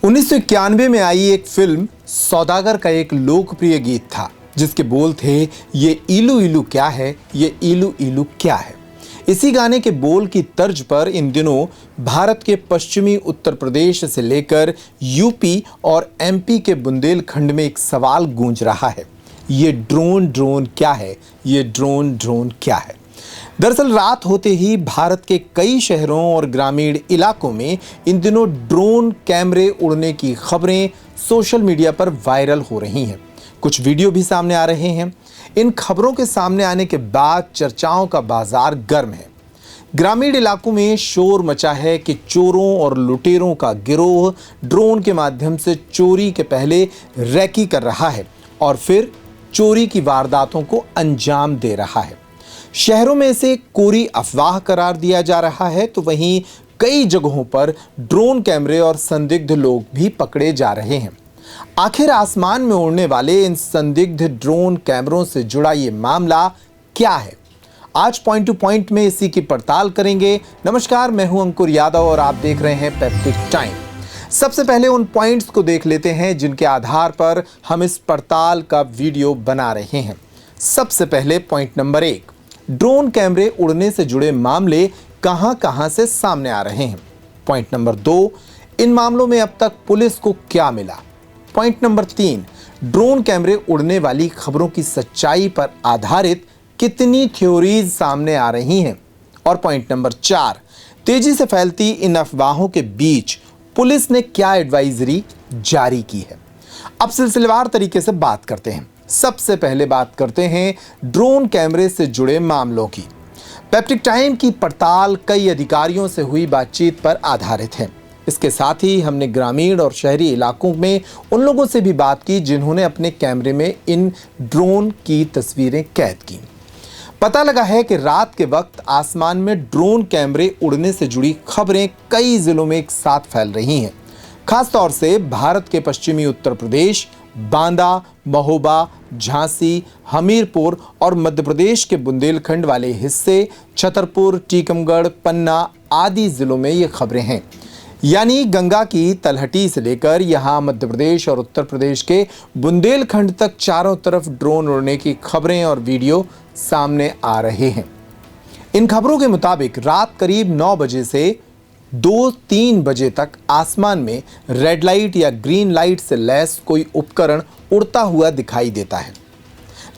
1991 में आई एक फिल्म सौदागर का एक लोकप्रिय गीत था जिसके बोल थे, ये इलू इलू क्या है, ये इलू इलू क्या है। इसी गाने के बोल की तर्ज पर इन दिनों भारत के पश्चिमी उत्तर प्रदेश से लेकर यूपी और एमपी के बुंदेलखंड में एक सवाल गूंज रहा है, ये ड्रोन ड्रोन क्या है, ये ड्रोन ड्रोन क्या है। दरअसल रात होते ही भारत के कई शहरों और ग्रामीण इलाकों में इन दिनों ड्रोन कैमरे उड़ने की खबरें सोशल मीडिया पर वायरल हो रही हैं। कुछ वीडियो भी सामने आ रहे हैं। इन खबरों के सामने आने के बाद चर्चाओं का बाजार गर्म है। ग्रामीण इलाकों में शोर मचा है कि चोरों और लुटेरों का गिरोह ड्रोन के माध्यम से चोरी के पहले रैकी कर रहा है और फिर चोरी की वारदातों को अंजाम दे रहा है। शहरों में इसे कोरी अफवाह करार दिया जा रहा है, तो वहीं कई जगहों पर ड्रोन कैमरे और संदिग्ध लोग भी पकड़े जा रहे हैं। आखिर आसमान में उड़ने वाले इन संदिग्ध ड्रोन कैमरों से जुड़ा ये मामला क्या है? आज पॉइंट टू पॉइंट में इसी की पड़ताल करेंगे। नमस्कार, मैं हूं अंकुर यादव और आप देख रहे हैं पेप्टिक टाइम। सबसे पहले उन पॉइंट्स को देख लेते हैं जिनके आधार पर हम इस पड़ताल का वीडियो बना रहे हैं। सबसे पहले पॉइंट नंबर 1, ड्रोन कैमरे उड़ने से जुड़े मामले कहां-कहां से सामने आ रहे हैं। पॉइंट नंबर 2, इन मामलों में अब तक पुलिस को क्या मिला। पॉइंट नंबर 3, ड्रोन कैमरे उड़ने वाली खबरों की सच्चाई पर आधारित कितनी थ्योरीज सामने आ रही हैं। और पॉइंट नंबर 4, तेजी से फैलती इन अफवाहों के बीच पुलिस ने क्या एडवाइजरी जारी की है। अब सिलसिलेवार तरीके से बात करते हैं। सबसे पहले बात करते हैं ड्रोन कैमरे से जुड़े मामलों की। पेप्टिक टाइम की पड़ताल कई अधिकारियों से हुई बातचीत पर आधारित है। इसके साथ ही हमने ग्रामीण और शहरी इलाकों में उन लोगों से भी बात की जिन्होंने अपने कैमरे में इन ड्रोन की तस्वीरें कैद की। पता लगा है कि रात के वक्त आसमान में ड्रोन कैमरे उड़ने से जुड़ी खबरें कई जिलों में एक साथ फैल रही हैं। खासतौर से भारत के पश्चिमी उत्तर प्रदेश, बांदा, महोबा, झांसी, हमीरपुर और मध्य प्रदेश के बुंदेलखंड वाले हिस्से, छतरपुर, टीकमगढ़, पन्ना आदि जिलों में ये खबरें हैं। यानी गंगा की तलहटी से लेकर यहाँ मध्य प्रदेश और उत्तर प्रदेश के बुंदेलखंड तक चारों तरफ ड्रोन उड़ने की खबरें और वीडियो सामने आ रहे हैं। इन खबरों के मुताबिक रात करीब 9 बजे से 2-3 बजे तक आसमान में रेड लाइट या ग्रीन लाइट से लैस कोई उपकरण उड़ता हुआ दिखाई देता है,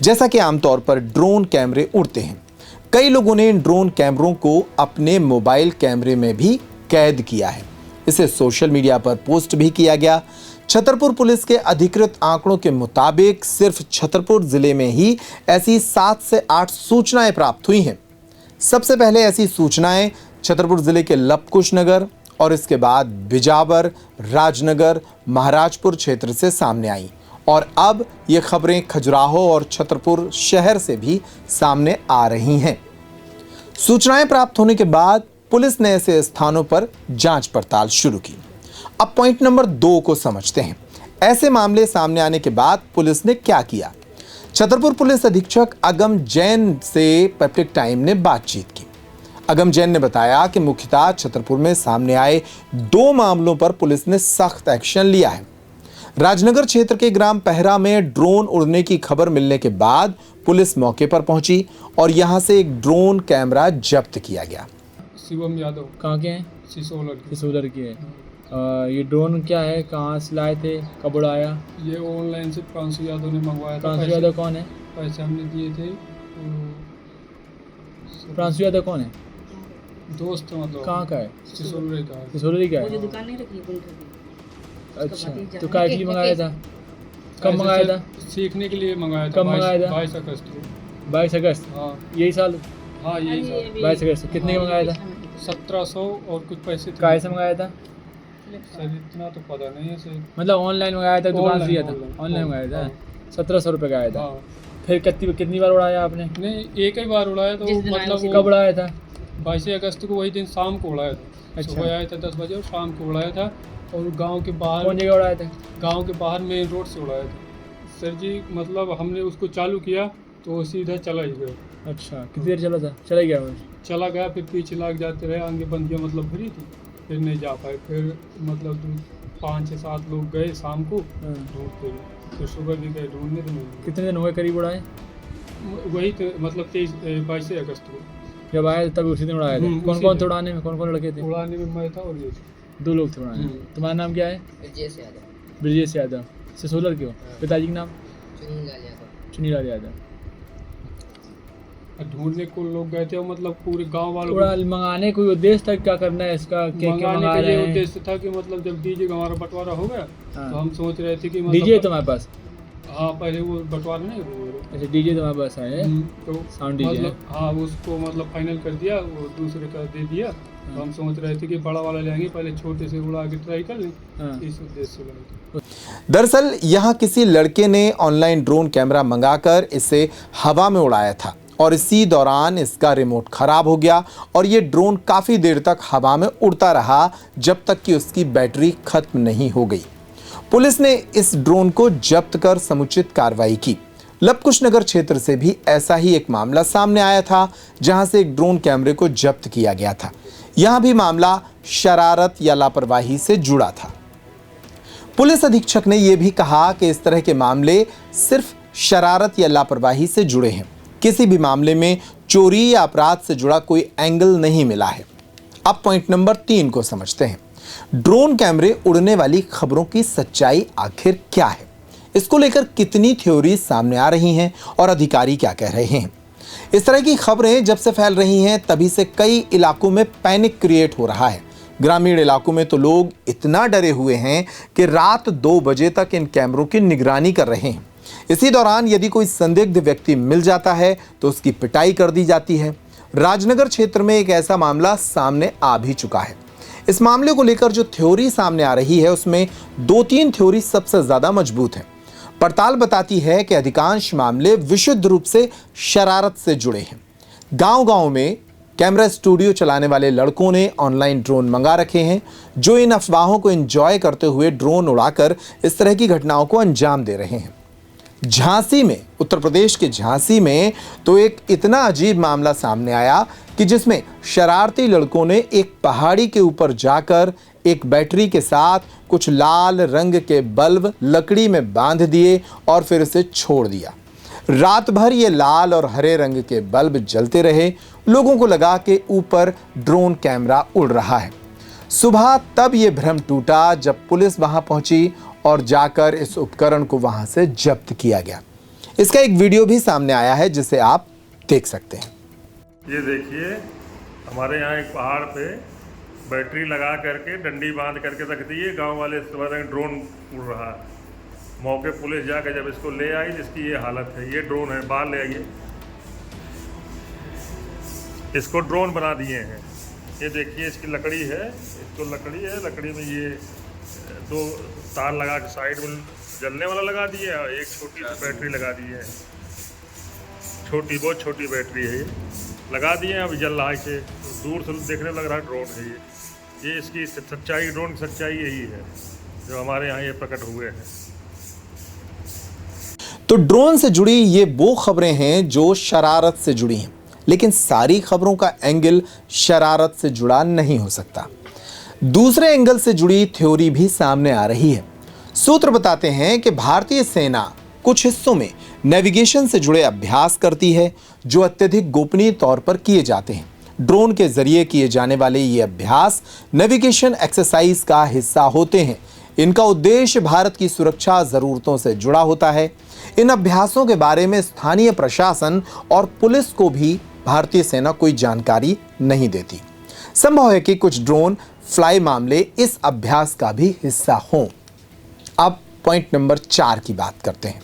जैसा कि आमतौर पर ड्रोन कैमरे उड़ते हैं। कई लोगों ने इन ड्रोन कैमरों को अपने मोबाइल कैमरे में भी कैद किया है। इसे सोशल मीडिया पर पोस्ट भी किया गया। छतरपुर पुलिस के अधिकृत आंकड़ों के मुताबिक सिर्फ छतरपुर जिले में ही ऐसी 7 से 8 सूचनाएं प्राप्त हुई हैं। सबसे पहले ऐसी सूचनाएं छतरपुर जिले के लवकुश नगर और इसके बाद बिजावर, राजनगर, महाराजपुर क्षेत्र से सामने आई और अब ये खबरें खजुराहो और छतरपुर शहर से भी सामने आ रही हैं। सूचनाएं प्राप्त होने के बाद पुलिस ने ऐसे स्थानों पर जांच पड़ताल शुरू की। अब पॉइंट नंबर 2 को समझते हैं। ऐसे मामले सामने आने के बाद पुलिस ने क्या किया। छतरपुर पुलिस अधीक्षक अगम जैन से पेप्टिक टाइम ने बातचीत की। अगम जैन ने बताया कि मुख्यतः छतरपुर में सामने आए 2 मामलों पर पुलिस ने सख्त एक्शन लिया है। राजनगर क्षेत्र के ग्राम पहरा में ड्रोन उड़ने की खबर मिलने के बाद पुलिस मौके पर पहुंची और यहां से एक ड्रोन कैमरा जब्त किया गया। शिवम यादव कहाँ के हैं? सिसोलर के हैं। ये ड्रोन क्या है, कहाँ से लाए थे, कब उड़ाया? ये ऑनलाइन से प्रांशु यादव ने मंगवाया था। प्रांशु यादव कौन है? पैसे हमने दिए थे। प्रांशु यादव कौन है? दोस्त मतलब। कहाँ का है? सिसोलर का है। सिसोलरी का है? जो दुकान नहीं रखी है, अच्छा, तो काय के लिए मंगाया था? कब मंगाया था? सीखने के लिए मंगाया था। कब मंगाया था? 22 अगस्त को। 22 अगस्त? हाँ यही साल? हाँ यही साल। 22 अगस्त। कितने का मंगाया था? 1700 और कुछ पैसे थे। काय से मंगाया था? सर इतना तो पता नहीं है सर। मतलब ऑनलाइन मंगाया था, दुकान से लिया था? ऑनलाइन ऑनलाइन मंगाया था। हाँ। 1700 रुपये का आया था। हाँ। फिर कितनी बार उड़ाया आपने? नहीं, एक ही बार उड़ाया तो मतलब कब उड़ाया था? 22 अगस्त को, वही दिन शाम को उड़ाया था। अच्छा। सुबह आया था 10 बजे और शाम को उड़ाया था और गांव के बाहर। कौन जगह उड़ाया था? गांव के बाहर मेन रोड से उड़ाया था सर जी। मतलब हमने उसको चालू किया तो वो सीधा चला ही गया। अच्छा, कितनी देर चला था? चला गया वो? चला गया, फिर पीछे लाग जाते रहे, आगे बंदियाँ मतलब भरी थी, फिर नहीं जा पाए। फिर मतलब 5 से 7 लोग गए शाम को हाँ। ढूंढते हुए, फिर सुबह भी गए ढूंढने तो नहीं कितने दिन हो गए करीब उड़ाए? मिले। वही तो मतलब 22 अगस्त को जब आए तब उसी दिन उड़ाए थे। कौन उसी कौन थे दिन। उड़ाने में? कौन कौन लड़के थे? उड़ाने में मैं था और ये था। 2 लोग थे उड़ाने में। तुम्हारा नाम क्या है? ब्रजेश यादव, ब्रजेश यादव। सिसोलर के हो? पिताजी का नाम? चुनीलाल यादव। चुनीलाल यादव। ढूंढने को लोग गए थे और मतलब पूरे गांव वालों उड़ा मंगाने कोई उद्देश्य था क्या करना है इसका? क्या क्या मंगाने मंगा का रहे ये हैं? उद्देश्य था कि मतलब जब डीजे का हमारा बंटवारा हो गया हाँ। तो हम सोच रहे थे कि डीजे है तुम्हारे पास? हाँ पहले वो बंटवारा नहीं वो अच्छा डीजे तुम्हारे पास है? तो साउंड डीजे मतलब हाँ उसको मतलब फाइनल कर दिया, वो दूसरे का दे दिया। तो हम सोच रहे थे कि बड़ा वाला लेंगे, पहले छोटे से उड़ा के ट्राई कर लें, हाँ। इस उद्देश्य से लगे थे। दरअसल यहाँ किसी लड़के ने ऑनलाइन ड्रोन कैमरा मंगाकर इसे हवा में उड़ाया था और इसी दौरान इसका रिमोट खराब हो गया और ये ड्रोन काफी देर तक हवा में उड़ता रहा जब तक कि उसकी बैटरी खत्म नहीं हो गई। पुलिस ने इस ड्रोन को जब्त कर समुचित कार्रवाई की। लवकुश नगर क्षेत्र से भी ऐसा ही एक मामला सामने आया था जहां से एक ड्रोन कैमरे को जब्त किया गया था। यहां भी मामला शरारत या लापरवाही से जुड़ा था। पुलिस अधीक्षक ने यह भी कहा कि इस तरह के मामले सिर्फ शरारत या लापरवाही से जुड़े हैं, किसी भी मामले में चोरी या अपराध से जुड़ा कोई एंगल नहीं मिला है। अब पॉइंट नंबर 3 को समझते हैं। ड्रोन कैमरे उड़ने वाली खबरों की सच्चाई आखिर क्या है, इसको लेकर कितनी थ्योरी सामने आ रही हैं और अधिकारी क्या कह रहे हैं। इस तरह की खबरें जब से फैल रही हैं तभी से कई इलाकों में पैनिक क्रिएट हो रहा है। ग्रामीण इलाकों में तो लोग इतना डरे हुए हैं कि रात 2 बजे तक इन कैमरों की निगरानी कर रहे हैं। इसी दौरान यदि कोई संदिग्ध व्यक्ति मिल जाता है तो उसकी पिटाई कर दी जाती है। राजनगर क्षेत्र में एक ऐसा मामला सामने आ भी चुका है। इस मामले को लेकर जो थ्योरी सामने आ रही है उसमें 2-3 थ्योरी सबसे ज्यादा मजबूत है। पड़ताल बताती है कि अधिकांश मामले विशुद्ध रूप से शरारत से जुड़े हैं। गांव-गांव में कैमरा स्टूडियो चलाने वाले लड़कों ने ऑनलाइन ड्रोन मंगा रखे हैं जो इन अफवाहों को एंजॉय करते हुए ड्रोन उड़ाकर इस तरह की घटनाओं को अंजाम दे रहे हैं। झांसी में, उत्तर प्रदेश के झांसी में तो एक इतना अजीब मामला सामने आया कि जिसमें शरारती लड़कों ने एक पहाड़ी के ऊपर जाकर एक बैटरी के साथ कुछ लाल रंग के बल्ब लकड़ी में बांध दिए और फिर इसे छोड़ दिया। रात भर ये लाल और हरे रंग के बल्ब जलते रहे। लोगों को लगा कि ऊपर ड्रोन कैमरा उड़ रहा है। सुबह तब ये भ्रम टूटा जब पुलिस वहां पहुंची और जाकर इस उपकरण को वहां से जब्त किया गया। इसका एक वीडियो भी सामने आया है जिसे आप देख सकते हैं। ये देखिए हमारे यहाँ एक पहाड़ पे बैटरी लगा करके डंडी बांध करके रख दी है। गांव वाले सवेरे ड्रोन उड़ रहा है। मौके पुलिस जाकर जब इसको ले आई जिसकी ये हालत है, ये ड्रोन है, बाहर ले आइए। इसको ड्रोन बना दिए हैं। ये देखिए इसकी लकड़ी है, इसको लकड़ी है, लकड़ी में ये 2 तार लगा के साइड में जलने वाला लगा दिए और एक छोटी सी बैटरी लगा दी है। छोटी, बहुत छोटी बैटरी है, ये लगा दिए हैं। अब जल रहा है। इसे दूर से देखने लग रहा है ड्रोन है ये इसकी सच्चाई, ड्रोन की सच्चाई यही है जो हमारे यहाँ ये प्रकट हुए हैं। तो ड्रोन से जुड़ी ये वो खबरें हैं जो शरारत से जुड़ी हैं, लेकिन सारी खबरों का एंगल शरारत से जुड़ा नहीं हो सकता। दूसरे एंगल से जुड़ी थ्योरी भी सामने आ रही है। सूत्र बताते हैं कि भारतीय सेना कुछ हिस्सों में नेविगेशन से जुड़े अभ्यास करती है जो अत्यधिक गोपनीय तौर पर किए जाते हैं। ड्रोन के जरिए किए जाने वाले ये अभ्यास नेविगेशन एक्सरसाइज का हिस्सा होते हैं। इनका उद्देश्य भारत की सुरक्षा जरूरतों से जुड़ा होता है। इन अभ्यासों के बारे में स्थानीय प्रशासन और पुलिस को भी भारतीय सेना कोई जानकारी नहीं देती। संभव है कि कुछ ड्रोन फ्लाई मामले इस अभ्यास का भी हिस्सा हों। अब पॉइंट नंबर 4 की बात करते हैं।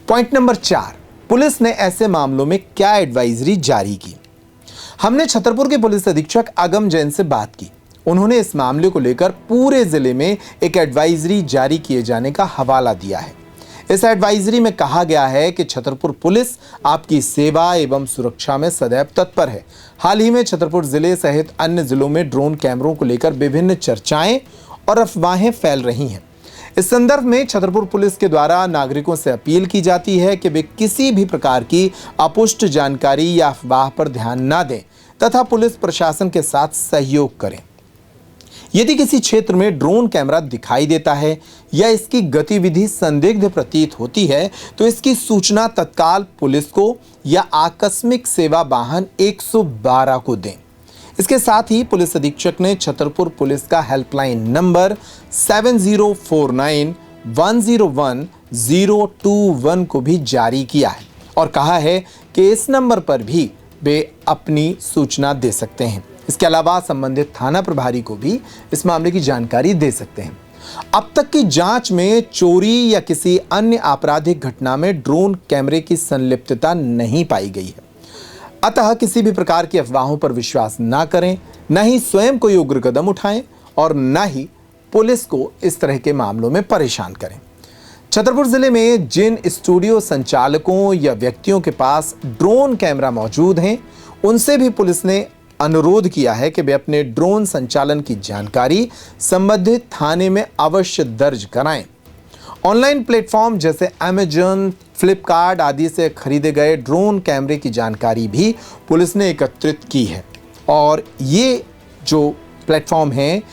पॉइंट नंबर 4, पुलिस ने ऐसे मामलों में क्या एडवाइजरी जारी की। हमने छतरपुर के पुलिस अधीक्षक अगम जैन से बात की। उन्होंने इस मामले को लेकर पूरे जिले में एक एडवाइजरी जारी किए जाने का हवाला दिया है। इस एडवाइजरी में कहा गया है कि छतरपुर पुलिस आपकी सेवा एवं सुरक्षा में सदैव तत्पर है। हाल ही में छतरपुर जिले सहित अन्य जिलों में ड्रोन कैमरों को लेकर विभिन्न चर्चाएं और अफवाहें फैल रही हैं। इस संदर्भ में छतरपुर पुलिस के द्वारा नागरिकों से अपील की जाती है कि वे किसी भी प्रकार की अपुष्ट जानकारी या अफवाह पर ध्यान न दें तथा पुलिस प्रशासन के साथ सहयोग करें। यदि किसी क्षेत्र में ड्रोन कैमरा दिखाई देता है या इसकी गतिविधि संदिग्ध प्रतीत होती है तो इसकी सूचना तत्काल पुलिस को या आकस्मिक सेवा वाहन 112 को दें। इसके साथ ही पुलिस अधीक्षक ने छतरपुर पुलिस का हेल्पलाइन नंबर 7049-101-021 को भी जारी किया है और कहा है कि इस नंबर पर भी वे अपनी सूचना दे सकते हैं। इसके अलावा संबंधित थाना प्रभारी को भी इस मामले की जानकारी दे सकते हैं। अब तक की जांच में चोरी या किसी अन्य आपराधिक घटना में ड्रोन कैमरे की संलिप्तता नहीं पाई गई है। अतः किसी भी प्रकार की अफवाहों पर विश्वास ना करें, न ही स्वयं कोई उग्र कदम उठाएं और न ही पुलिस को इस तरह के मामलों में परेशान करें। छतरपुर जिले में जिन स्टूडियो संचालकों या व्यक्तियों के पास ड्रोन कैमरा मौजूद हैं, उनसे भी पुलिस ने अनुरोध किया है कि वे अपने ड्रोन संचालन की जानकारी संबंधित थाने में अवश्य दर्ज कराएं। ऑनलाइन प्लेटफॉर्म जैसे अमेजन, फ्लिपकार्ट आदि से खरीदे गए ड्रोन कैमरे की जानकारी भी पुलिस ने एकत्रित की है और ये जो प्लेटफॉर्म हैं,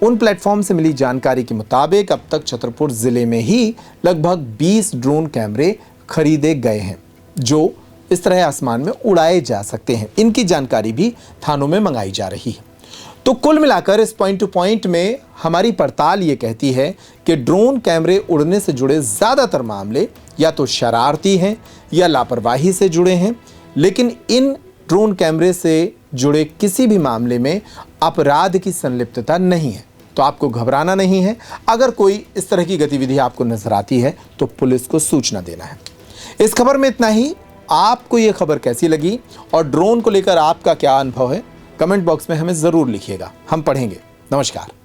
उन प्लेटफॉर्म से मिली जानकारी के मुताबिक अब तक छतरपुर जिले में ही लगभग 20 ड्रोन कैमरे खरीदे गए हैं जो इस तरह आसमान में उड़ाए जा सकते हैं। इनकी जानकारी भी थानों में मंगाई जा रही है। तो कुल मिलाकर इस पॉइंट टू पॉइंट में हमारी पड़ताल ये कहती है कि ड्रोन कैमरे उड़ने से जुड़े ज़्यादातर मामले या तो शरारती हैं या लापरवाही से जुड़े हैं, लेकिन इन ड्रोन कैमरे से जुड़े किसी भी मामले में अपराध की संलिप्तता नहीं है। तो आपको घबराना नहीं है। अगर कोई इस तरह की गतिविधि आपको नजर आती है तो पुलिस को सूचना देना है। इस खबर में इतना ही। आपको ये खबर कैसी लगी और ड्रोन को लेकर आपका क्या अनुभव है, कमेंट बॉक्स में हमें ज़रूर लिखिएगा, हम पढ़ेंगे। नमस्कार।